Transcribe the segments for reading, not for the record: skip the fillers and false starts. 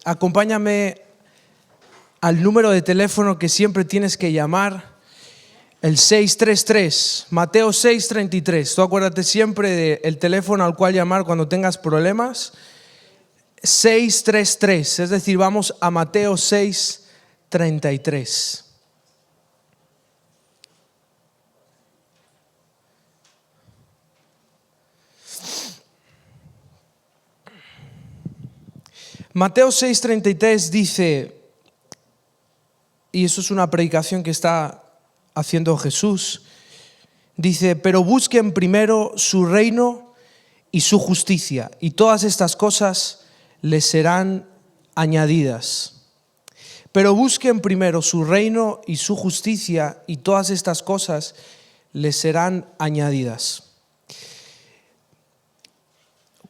acompáñame al número de teléfono que siempre tienes que llamar, el 633, Mateo 6:33. Tú acuérdate siempre del teléfono al cual llamar cuando tengas problemas. 633, es decir, vamos a Mateo 6:33. Mateo 6:33 dice, y eso es una predicación que está haciendo Jesús, dice: pero busquen primero su reino y su justicia, y todas estas cosas les serán añadidas. Pero busquen primero su reino y su justicia, y todas estas cosas les serán añadidas.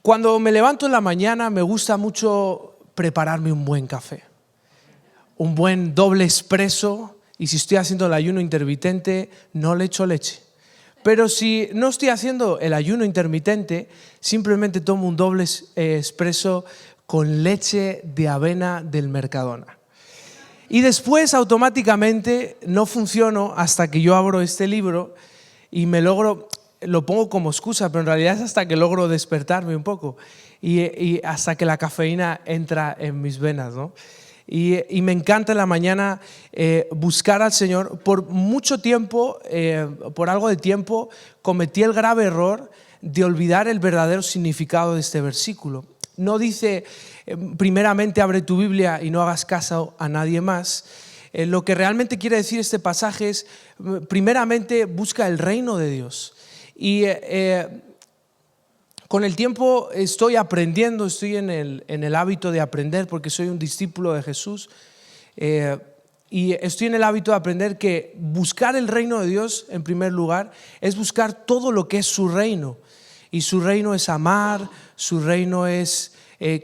Cuando me levanto en la mañana me gusta mucho prepararme un buen café, un buen doble expreso, y si estoy haciendo el ayuno intermitente no le echo leche. Pero si no estoy haciendo el ayuno intermitente, simplemente tomo un doble expreso con leche de avena del Mercadona. Y después automáticamente no funciono hasta que yo abro este libro y lo pongo como excusa, pero en realidad es hasta que logro despertarme un poco y hasta que la cafeína entra en mis venas, ¿no? Y me encanta en la mañana buscar al Señor. Por mucho tiempo, por algo de tiempo, cometí el grave error de olvidar el verdadero significado de este versículo. No dice, primeramente abre tu Biblia y no hagas caso a nadie más. Lo que realmente quiere decir este pasaje es, primeramente busca el reino de Dios. Y con el tiempo estoy aprendiendo, estoy en el hábito de aprender porque soy un discípulo de Jesús. Y estoy en el hábito de aprender que buscar el reino de Dios en primer lugar es buscar todo lo que es su reino. Y su reino es amar, su reino es,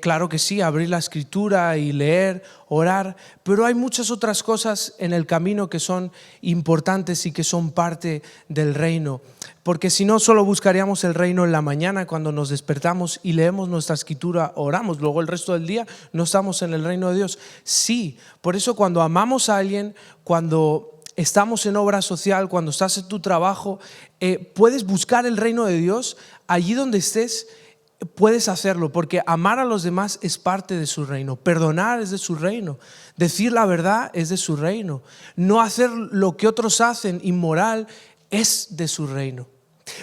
claro que sí, abrir la escritura y leer, orar, pero hay muchas otras cosas en el camino que son importantes y que son parte del reino. Porque si no, solo buscaríamos el reino en la mañana cuando nos despertamos y leemos nuestra escritura, oramos, luego el resto del día no estamos en el reino de Dios. Sí, por eso cuando amamos a alguien, cuando estamos en obra social, cuando estás en tu trabajo, puedes buscar el reino de Dios allí donde estés. Puedes hacerlo porque amar a los demás es parte de su reino, perdonar es de su reino, decir la verdad es de su reino, no hacer lo que otros hacen inmoral es de su reino.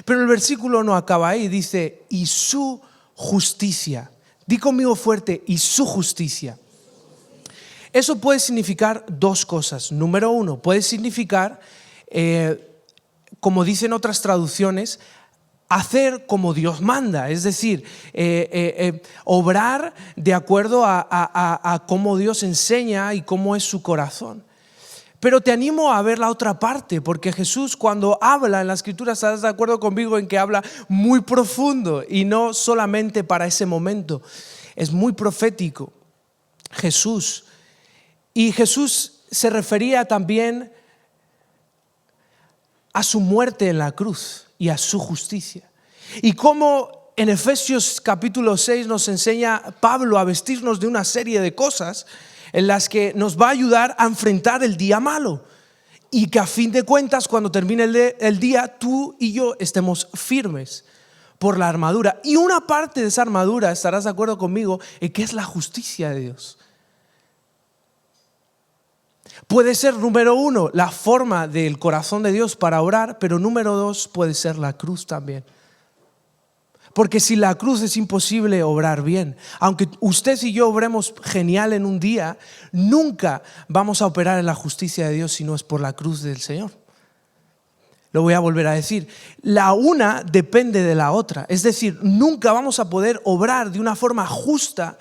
Pero el versículo no acaba ahí, dice y su justicia. Di conmigo fuerte, y su justicia. Eso puede significar dos cosas. Número uno, puede significar, como dicen otras traducciones, hacer como Dios manda, es decir, obrar de acuerdo a cómo Dios enseña y cómo es su corazón. Pero te animo a ver la otra parte, porque Jesús cuando habla en la Escritura, ¿estás de acuerdo conmigo en que habla muy profundo y no solamente para ese momento? Es muy profético Jesús. Y Jesús se refería también a su muerte en la cruz y a su justicia. Y como en Efesios capítulo 6 nos enseña Pablo a vestirnos de una serie de cosas en las que nos va a ayudar a enfrentar el día malo. Y que a fin de cuentas, cuando termine el día, tú y yo estemos firmes por la armadura. Y una parte de esa armadura, estarás de acuerdo conmigo, en que es la justicia de Dios. Puede ser, número uno, la forma del corazón de Dios para orar, pero número dos puede ser la cruz también. Porque sin la cruz es imposible obrar bien. Aunque usted y yo obremos genial en un día, nunca vamos a operar en la justicia de Dios si no es por la cruz del Señor. Lo voy a volver a decir. La una depende de la otra. Es decir, nunca vamos a poder obrar de una forma justa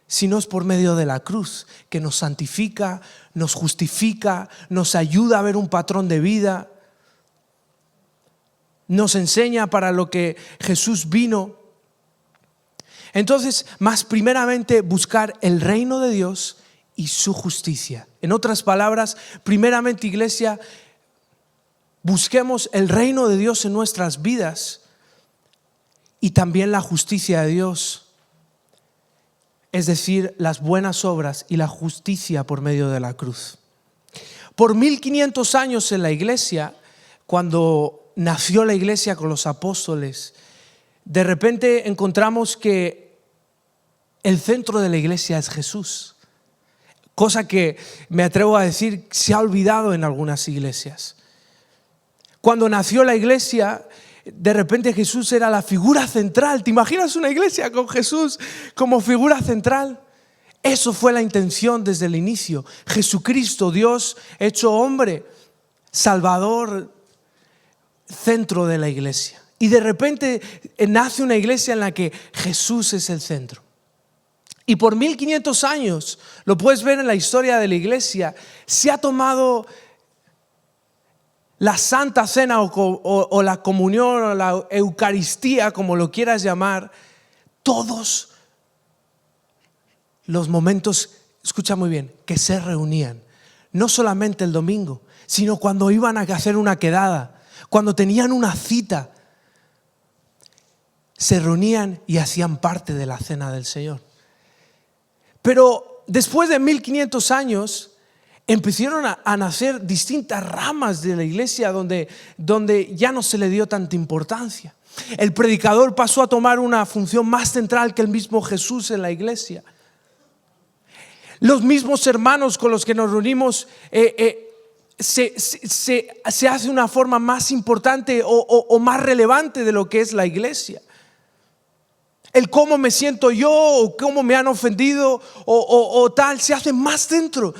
si no es por medio de la cruz, que nos santifica, nos justifica, nos ayuda a ver un patrón de vida, nos enseña para lo que Jesús vino. Entonces, más primeramente buscar el reino de Dios y su justicia. En otras palabras, primeramente, iglesia, busquemos el reino de Dios en nuestras vidas y también la justicia de Dios es decir, las buenas obras y la justicia por medio de la cruz. Por 1500 años en la iglesia, cuando nació la iglesia con los apóstoles, de repente encontramos que el centro de la iglesia es Jesús. Cosa que me atrevo a decir se ha olvidado en algunas iglesias. Cuando nació la iglesia, de repente Jesús era la figura central. ¿Te imaginas una iglesia con Jesús como figura central? Eso fue la intención desde el inicio. Jesucristo, Dios hecho hombre, Salvador, centro de la iglesia. Y de repente nace una iglesia en la que Jesús es el centro. Y por 1500 años, lo puedes ver en la historia de la iglesia, se ha tomado la Santa Cena o la comunión o la Eucaristía, como lo quieras llamar, todos los momentos, escucha muy bien, que se reunían, no solamente el domingo, sino cuando iban a hacer una quedada, cuando tenían una cita, se reunían y hacían parte de la cena del Señor. Pero después de 1500 años empezaron a nacer distintas ramas de la iglesia donde ya no se le dio tanta importancia. El predicador pasó a tomar una función más central que el mismo Jesús en la iglesia. Los mismos hermanos con los que nos reunimos se hace una forma más importante o más relevante de lo que es la iglesia. El cómo me siento yo o cómo me han ofendido o tal se hace más dentro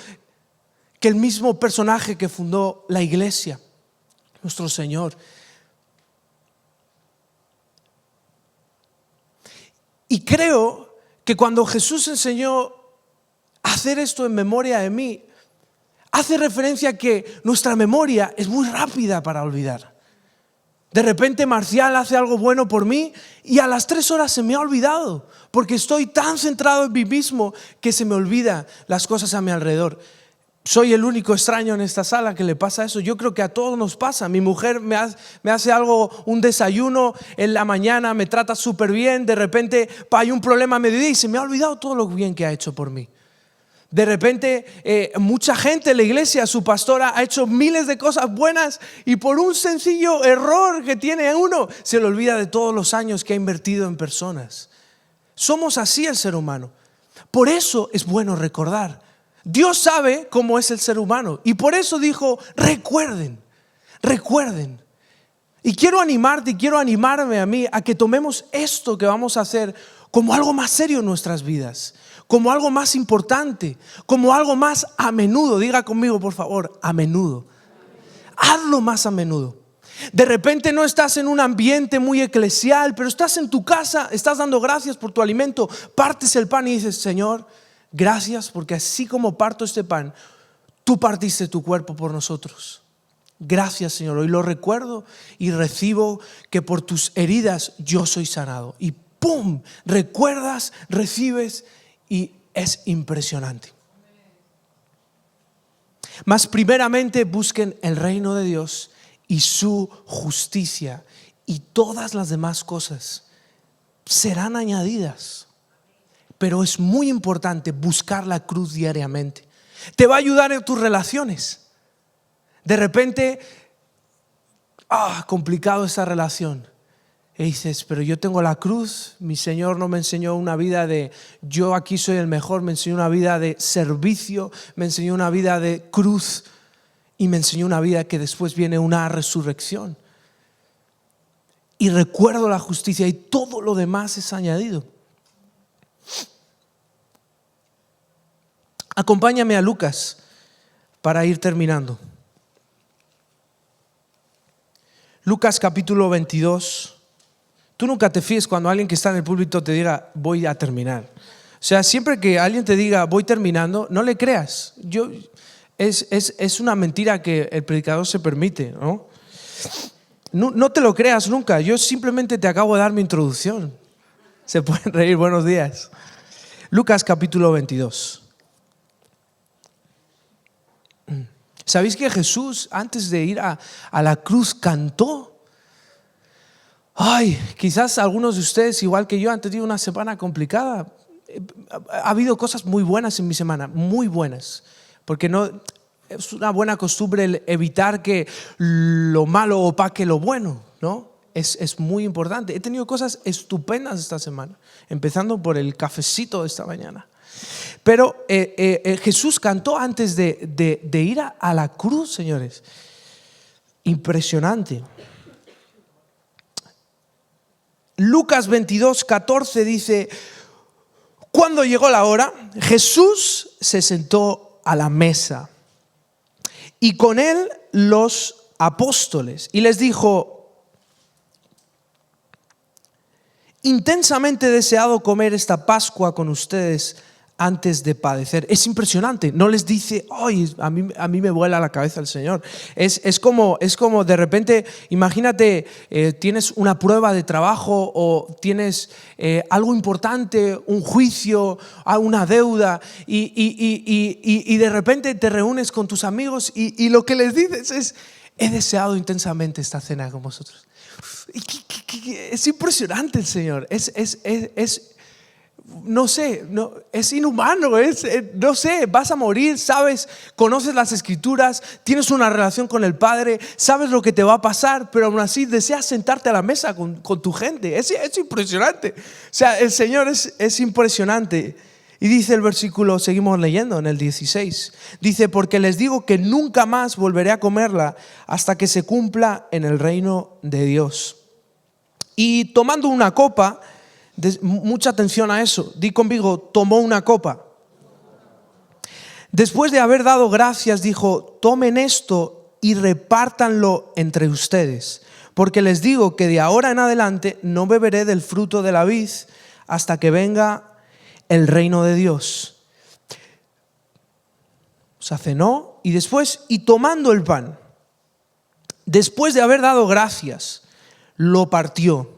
que el mismo personaje que fundó la iglesia, nuestro Señor. Y creo que cuando Jesús enseñó a hacer esto en memoria de mí, hace referencia a que nuestra memoria es muy rápida para olvidar. De repente Marcial hace algo bueno por mí y a las 3 horas se me ha olvidado porque estoy tan centrado en mí mismo que se me olvida las cosas a mi alrededor. Soy el único extraño en esta sala que le pasa eso. Yo creo que a todos nos pasa. Mi mujer me hace algo, un desayuno en la mañana, me trata súper bien. De repente hay un problema a mediodía y se me ha olvidado todo lo bien que ha hecho por mí. De repente mucha gente en la iglesia, su pastora ha hecho miles de cosas buenas y por un sencillo error que tiene uno se le olvida de todos los años que ha invertido en personas. Somos así el ser humano. Por eso es bueno recordar. Dios sabe cómo es el ser humano y por eso dijo, recuerden. Y quiero animarte y quiero animarme a mí a que tomemos esto que vamos a hacer como algo más serio en nuestras vidas, como algo más importante, como algo más a menudo. Diga conmigo, por favor, a menudo. Hazlo más a menudo. De repente no estás en un ambiente muy eclesial, pero estás en tu casa, estás dando gracias por tu alimento, partes el pan y dices, Señor, gracias porque así como parto este pan, tú partiste tu cuerpo por nosotros. Gracias, Señor. Hoy lo recuerdo y recibo que por tus heridas yo soy sanado. Y ¡pum! Recuerdas, recibes y es impresionante. Mas primeramente busquen el reino de Dios y su justicia y todas las demás cosas serán añadidas. Pero es muy importante buscar la cruz diariamente. Te va a ayudar en tus relaciones. De repente, complicado esa relación. Y dices, pero yo tengo la cruz. Mi Señor no me enseñó una vida de yo aquí soy el mejor. Me enseñó una vida de servicio. Me enseñó una vida de cruz. Y me enseñó una vida que después viene una resurrección. Y recuerdo la justicia y todo lo demás es añadido. Acompáñame a Lucas para ir terminando. Lucas capítulo 22. Tú nunca te fíes cuando alguien que está en el púlpito te diga voy a terminar. O sea, siempre que alguien te diga voy terminando, no le creas. Es una mentira que el predicador se permite, ¿no? No te lo creas nunca. Yo simplemente te acabo de dar mi introducción. Se pueden reír, buenos días. Lucas capítulo 22. ¿Sabéis que Jesús antes de ir a la cruz cantó? Quizás algunos de ustedes, igual que yo, han tenido una semana complicada. ha habido cosas muy buenas en mi semana, muy buenas, porque no es una buena costumbre el evitar que lo malo opaque lo bueno, ¿no? Es muy importante. He tenido cosas estupendas esta semana, empezando por el cafecito de esta mañana. Pero Jesús cantó antes de ir a la cruz, señores. Impresionante. Lucas 22:14 dice: cuando llegó la hora, Jesús se sentó a la mesa y con él los apóstoles y les dijo: intensamente he deseado comer esta Pascua con ustedes antes de padecer. Es impresionante. No les dice: ay, a mí me vuela la cabeza el Señor. Es como de repente, imagínate, tienes una prueba de trabajo o tienes algo importante, un juicio, una deuda y de repente te reúnes con tus amigos y lo que les dices es: he deseado intensamente esta cena con vosotros. Es impresionante el Señor. No sé, es inhumano, no sé, vas a morir, sabes, conoces las Escrituras, tienes una relación con el Padre, sabes lo que te va a pasar, pero aún así deseas sentarte a la mesa con tu gente. Es impresionante. O sea, el Señor es impresionante. Y dice el versículo, seguimos leyendo en el 16, dice: porque les digo que nunca más volveré a comerla hasta que se cumpla en el reino de Dios. Y tomando una copa, mucha atención a eso, di conmigo: tomó una copa. Después de haber dado gracias, dijo: tomen esto y repártanlo entre ustedes, porque les digo que de ahora en adelante no beberé del fruto de la vid hasta que venga el reino de Dios. O sea, cenó y después, y tomando el pan, después de haber dado gracias, lo partió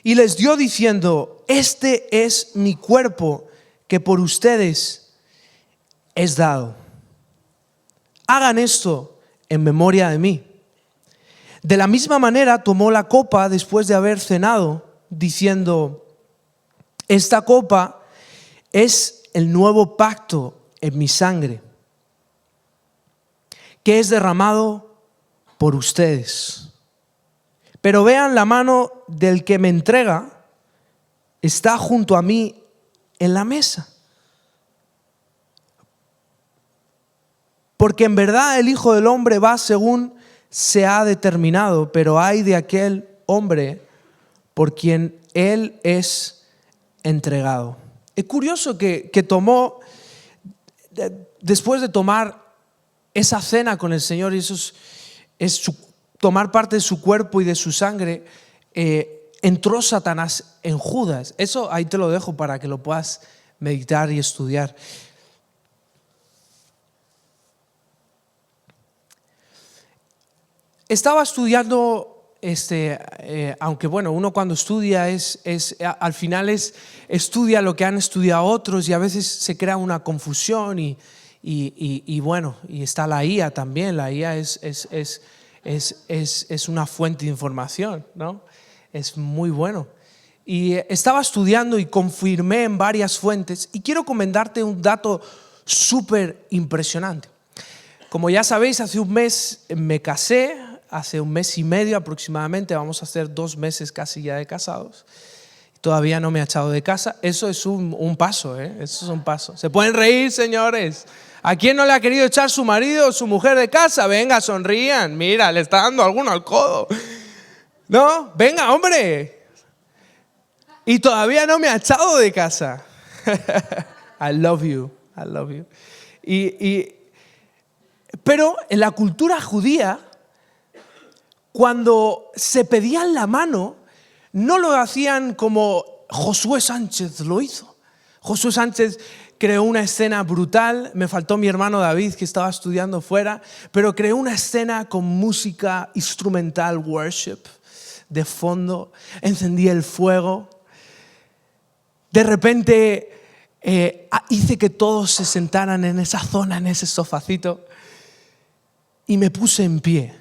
y les dio diciendo: este es mi cuerpo que por ustedes es dado. Hagan esto en memoria de mí. De la misma manera tomó la copa después de haber cenado, diciendo: esta copa es el nuevo pacto en mi sangre, que es derramado por ustedes. Pero vean, la mano del que me entrega está junto a mí en la mesa. Porque en verdad el Hijo del Hombre va según se ha determinado, pero ay de aquel hombre por quien él es entregado. Es curioso que tomó, después de tomar esa cena con el Señor, y eso es tomar parte de su cuerpo y de su sangre, entró Satanás en Judas. Eso ahí te lo dejo para que lo puedas meditar y estudiar. Estaba estudiando, aunque bueno, uno cuando estudia al final estudia lo que han estudiado otros y a veces se crea una confusión y bueno, y está la IA también. La IA es una fuente de información, ¿no? Es muy bueno. Y estaba estudiando y confirmé en varias fuentes y quiero comentarte un dato súper impresionante. Como ya sabéis, hace un mes me casé, hace un mes y medio aproximadamente, vamos a hacer 2 meses casi ya de casados. Todavía no me ha echado de casa. Eso es un paso, ¿eh? Eso es un paso. ¿Se pueden reír, señores? ¿A quién no le ha querido echar su marido o su mujer de casa? Venga, sonrían. Mira, le está dando alguno al codo. ¿No? Venga, hombre. Y todavía no me ha echado de casa. I love you. I love you. Pero en la cultura judía, cuando se pedían la mano, no lo hacían como Josué Sánchez lo hizo. Josué Sánchez creó una escena brutal. Me faltó mi hermano David, que estaba estudiando fuera, pero creó una escena con música instrumental, worship, de fondo. Encendí el fuego. De repente hice que todos se sentaran en esa zona, en ese sofacito, y me puse en pie.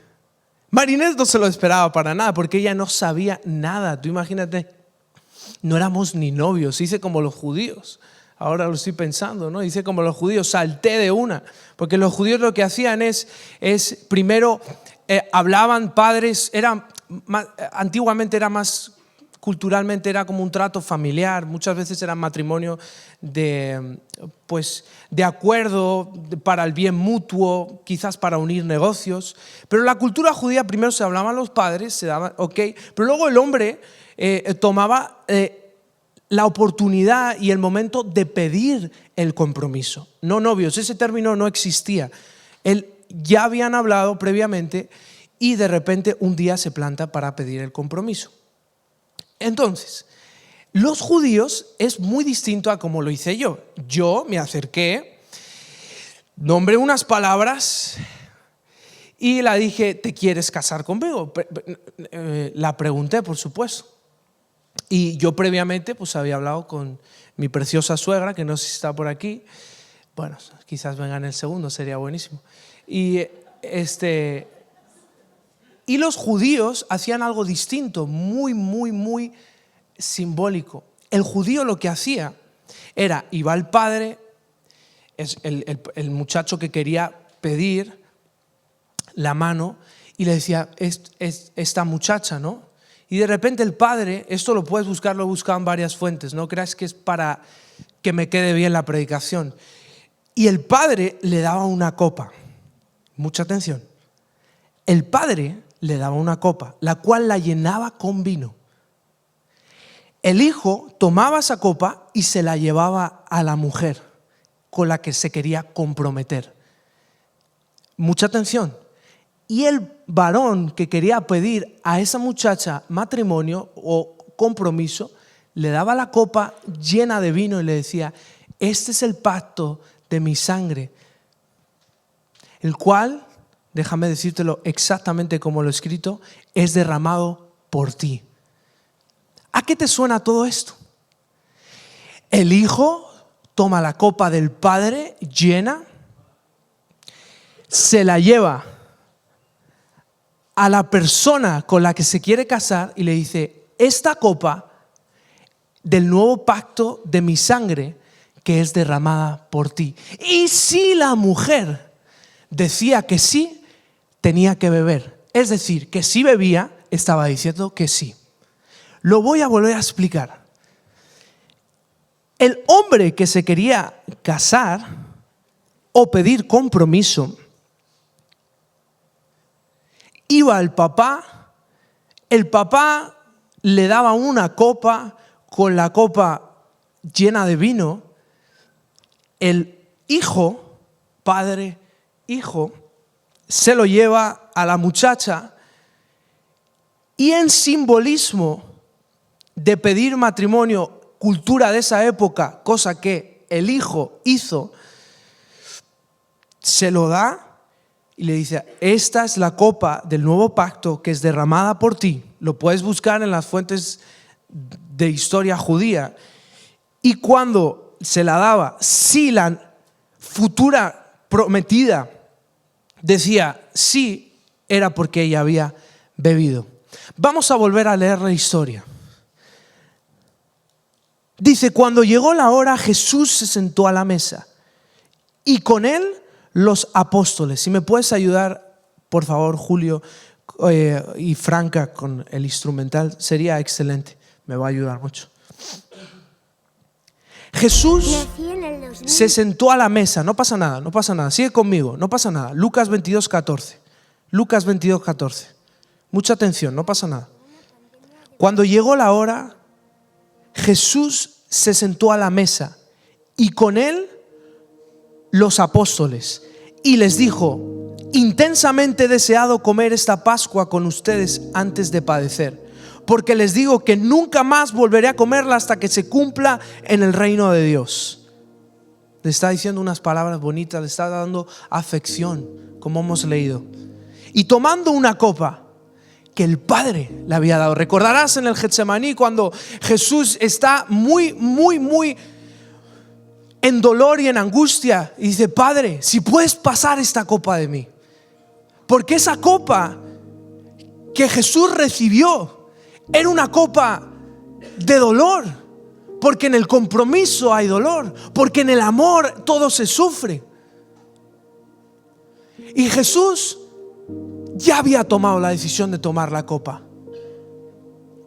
Marinés no se lo esperaba para nada, porque ella no sabía nada. Tú imagínate, no éramos ni novios, hice como los judíos. Ahora lo estoy pensando, ¿no? Hice como los judíos, salté de una. Porque los judíos lo que hacían es primero hablaban padres, antiguamente era más, culturalmente era como un trato familiar, muchas veces era matrimonio de acuerdo para el bien mutuo, quizás para unir negocios. Pero en la cultura judía primero se hablaban los padres, se daban, pero luego el hombre tomaba la oportunidad y el momento de pedir el compromiso. No novios, ese término no existía. Ya habían hablado previamente y de repente un día se planta para pedir el compromiso. Entonces, los judíos es muy distinto a como lo hice yo. Yo me acerqué, nombré unas palabras y la dije, ¿te quieres casar conmigo? La pregunté, por supuesto. Y yo previamente pues había hablado con mi preciosa suegra, que no sé si está por aquí. Bueno, quizás venga en el segundo, sería buenísimo. Y los judíos hacían algo distinto, muy simbólico. El judío lo que hacía era, iba el padre, el muchacho que quería pedir la mano, y le decía, esta muchacha, ¿no? Y de repente el padre, esto lo puedes buscar, lo he buscado en varias fuentes, no creas que es para que me quede bien la predicación. Y el padre le daba una copa, mucha atención, el padre le daba una copa, la cual la llenaba con vino. El hijo tomaba esa copa y se la llevaba a la mujer con la que se quería comprometer. Mucha atención. Y el varón que quería pedir a esa muchacha matrimonio o compromiso, le daba la copa llena de vino y le decía, este es el pacto de mi sangre, el cual, déjame decírtelo exactamente como lo he escrito, es derramado por ti. ¿A qué te suena todo esto? El hijo toma la copa del padre llena, se la lleva a la persona con la que se quiere casar y le dice, esta copa del nuevo pacto de mi sangre que es derramada por ti. Y si la mujer decía que sí, tenía que beber. Es decir, que si bebía, estaba diciendo que sí. Lo voy a volver a explicar. El hombre que se quería casar o pedir compromiso, iba al papá, el papá le daba una copa con la copa llena de vino, el hijo, padre, hijo, se lo lleva a la muchacha y en simbolismo de pedir matrimonio, cultura de esa época, cosa que el hijo hizo, se lo da y le dice, esta es la copa del nuevo pacto que es derramada por ti. Lo puedes buscar en las fuentes de historia judía. Y cuando se la daba, si la futura prometida decía sí, era porque ella había bebido. Vamos a volver a leer la historia. Dice, cuando llegó la hora, Jesús se sentó a la mesa y con él los apóstoles. Si me puedes ayudar, por favor, Julio y Franca, con el instrumental, sería excelente. Me va a ayudar mucho. Jesús se sentó a la mesa. No pasa nada. Sigue conmigo, no pasa nada. Lucas 22:14. Lucas 22:14. Mucha atención, no pasa nada. Cuando llegó la hora, Jesús se sentó a la mesa y con él los apóstoles y les dijo, intensamente he deseado comer esta Pascua con ustedes antes de padecer, porque les digo que nunca más volveré a comerla hasta que se cumpla en el reino de Dios. Le está diciendo unas palabras bonitas, le está dando afección, como hemos leído. Y tomando una copa que el Padre le había dado. Recordarás en el Getsemaní cuando Jesús está muy en dolor y en angustia y dice, Padre, si puedes pasar esta copa de mí. Porque esa copa que Jesús recibió era una copa de dolor, porque en el compromiso hay dolor, porque en el amor todo se sufre. Y Jesús ya había tomado la decisión de tomar la copa.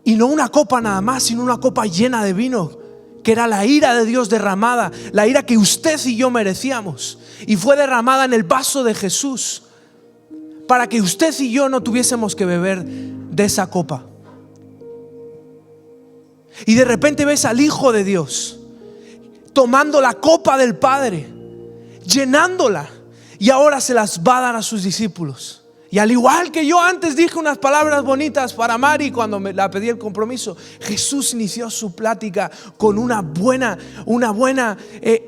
Y no una copa nada más, sino una copa llena de vino, que era la ira de Dios derramada, la ira que usted y yo merecíamos. Y fue derramada en el vaso de Jesús para que usted y yo no tuviésemos que beber de esa copa. Y de repente ves al Hijo de Dios tomando la copa del Padre, llenándola, y ahora se las va a dar a sus discípulos. Y al igual que yo antes dije unas palabras bonitas para Mari cuando la pedí el compromiso, Jesús inició su plática con una buena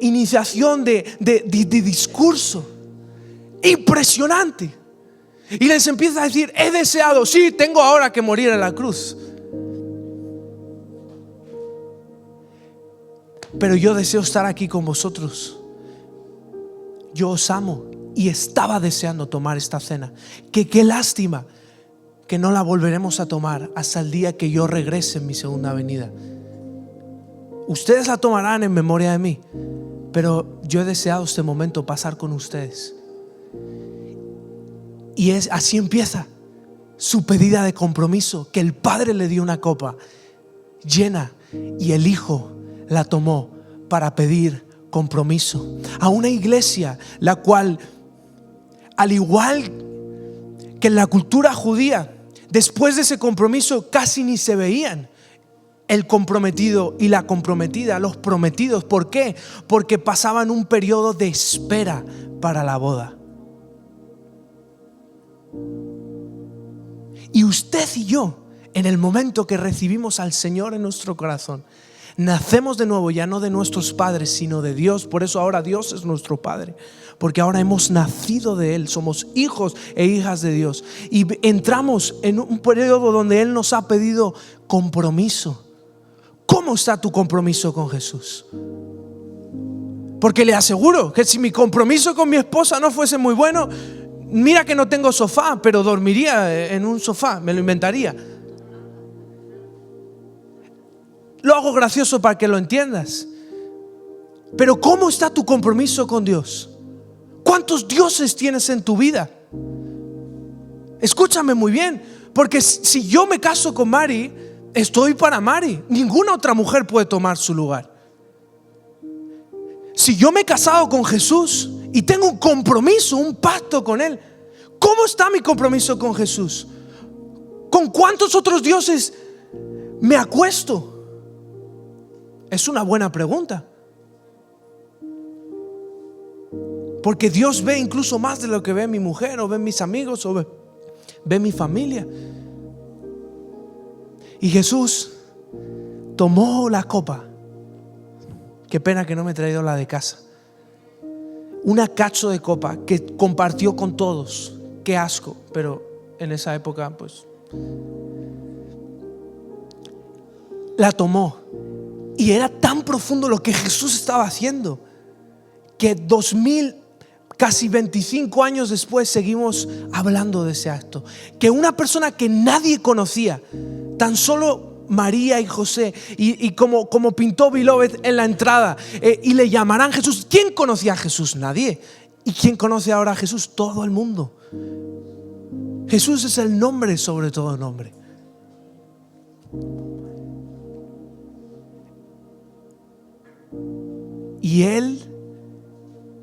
iniciación de discurso impresionante. Y les empieza a decir: he deseado, sí, tengo ahora que morir en la cruz, pero yo deseo estar aquí con vosotros. Yo os amo y estaba deseando tomar esta cena. Que qué lástima que no la volveremos a tomar hasta el día que yo regrese en mi segunda venida. Ustedes la tomarán en memoria de mí, pero yo he deseado este momento pasar con ustedes. Y así empieza su pedida de compromiso, que el Padre le dio una copa llena y el Hijo la tomó para pedir compromiso a una iglesia la cual, al igual que en la cultura judía, después de ese compromiso casi ni se veían el comprometido y la comprometida, los prometidos. ¿Por qué? Porque pasaban un periodo de espera para la boda. Y usted y yo, en el momento que recibimos al Señor en nuestro corazón, nacemos de nuevo, ya no de nuestros padres, sino de Dios. Por eso ahora Dios es nuestro Padre, porque ahora hemos nacido de Él, somos hijos e hijas de Dios. Y entramos en un periodo donde Él nos ha pedido compromiso. ¿Cómo está tu compromiso con Jesús? Porque le aseguro que si mi compromiso con mi esposa no fuese muy bueno, mira que no tengo sofá, pero dormiría en un sofá, me lo inventaría. Lo hago gracioso para que lo entiendas. Pero ¿cómo está tu compromiso con Dios? ¿Cuántos dioses tienes en tu vida? Escúchame muy bien, porque si yo me caso con Mari, estoy para Mari. Ninguna otra mujer puede tomar su lugar. Si yo me he casado con Jesús y tengo un compromiso, un pacto con Él, ¿cómo está mi compromiso con Jesús? ¿Con cuántos otros dioses me acuesto? Es una buena pregunta, porque Dios ve incluso más de lo que ve mi mujer, o ve mis amigos, o ve mi familia. Y Jesús tomó la copa. Qué pena que no me he traído la de casa. Una cacho de copa que compartió con todos. Qué asco, pero en esa época pues la tomó. Y era tan profundo lo que Jesús estaba haciendo, que 2000, casi 25 años después seguimos hablando de ese acto. Que una persona que nadie conocía, tan solo María y José, y como pintó Beloved en la entrada, y le llamarán Jesús. ¿Quién conocía a Jesús? Nadie. ¿Y quién conoce ahora a Jesús? Todo el mundo. Jesús es el nombre sobre todo nombre. Y Él,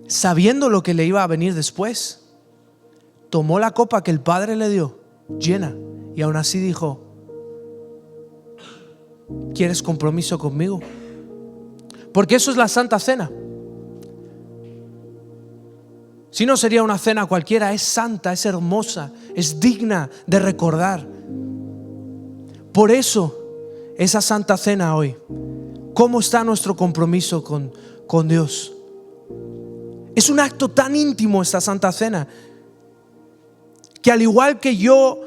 sabiendo lo que le iba a venir después, tomó la copa que el Padre le dio, llena, y aún así dijo: ¿quieres compromiso conmigo? Porque eso es la Santa Cena. Si no, sería una cena cualquiera. Es santa, es hermosa, es digna de recordar. Por eso, esa Santa Cena hoy, ¿cómo está nuestro compromiso con Dios? Es un acto tan íntimo esta Santa Cena, que al igual que yo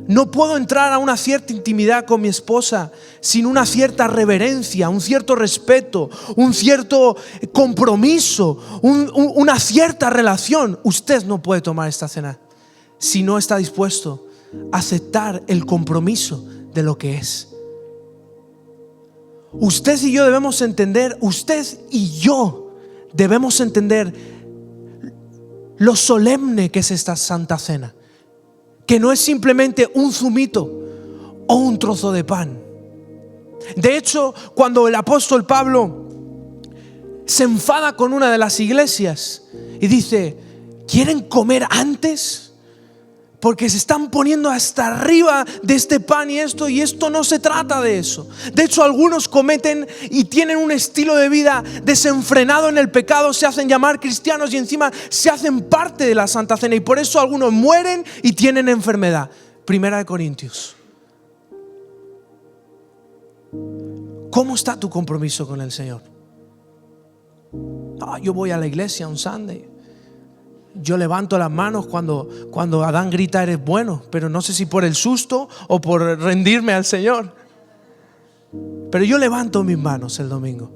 no puedo entrar a una cierta intimidad con mi esposa sin una cierta reverencia, un cierto respeto, un cierto compromiso, una cierta relación. Usted no puede tomar esta cena si no está dispuesto a aceptar el compromiso de lo que es. Usted y yo debemos entender, usted y yo debemos entender lo solemne que es esta Santa Cena, que no es simplemente un zumito o un trozo de pan. De hecho, cuando el apóstol Pablo se enfada con una de las iglesias y dice: ¿quieren comer antes? Porque se están poniendo hasta arriba de este pan y esto no se trata de eso. De hecho, algunos cometen y tienen un estilo de vida desenfrenado en el pecado, se hacen llamar cristianos y encima se hacen parte de la Santa Cena, y por eso algunos mueren y tienen enfermedad. Primera de Corintios. ¿Cómo está tu compromiso con el Señor? Yo voy a la iglesia un Sunday. Yo levanto las manos cuando Adán grita eres bueno, pero no sé si por el susto o por rendirme al Señor. Pero yo levanto mis manos el domingo.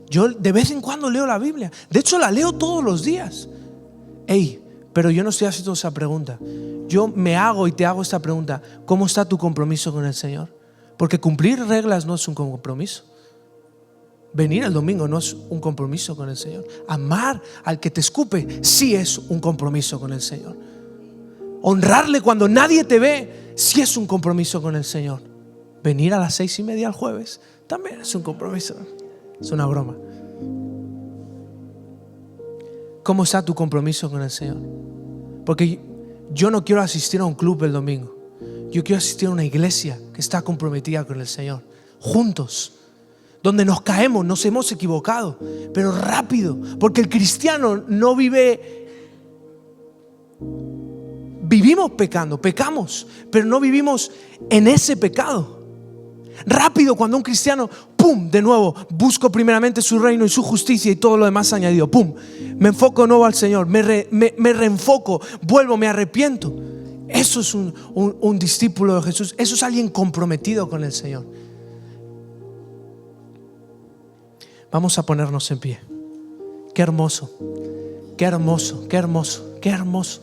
Yo de vez en cuando leo la Biblia. De hecho la leo todos los días. Pero yo no estoy haciendo esa pregunta. Yo me hago y te hago esta pregunta: ¿cómo está tu compromiso con el Señor? Porque cumplir reglas no es un compromiso. Venir el domingo no es un compromiso con el Señor. Amar al que te escupe sí es un compromiso con el Señor. Honrarle cuando nadie te ve sí es un compromiso con el Señor. Venir a las 6:30 el jueves también es un compromiso. Es una broma. ¿Cómo está tu compromiso con el Señor? Porque yo no quiero asistir a un club el domingo. Yo quiero asistir a una iglesia que está comprometida con el Señor. Juntos. Donde nos caemos, nos hemos equivocado, pero rápido, porque el cristiano no vivimos pecando, pecamos, pero no vivimos en ese pecado. Rápido, cuando un cristiano, pum, de nuevo, busco primeramente su reino y su justicia y todo lo demás añadido, pum, me enfoco de nuevo al Señor, me reenfoco, vuelvo, me arrepiento. Eso es un discípulo de Jesús, eso es alguien comprometido con el Señor. Vamos a ponernos en pie. Qué hermoso, qué hermoso, qué hermoso, qué hermoso.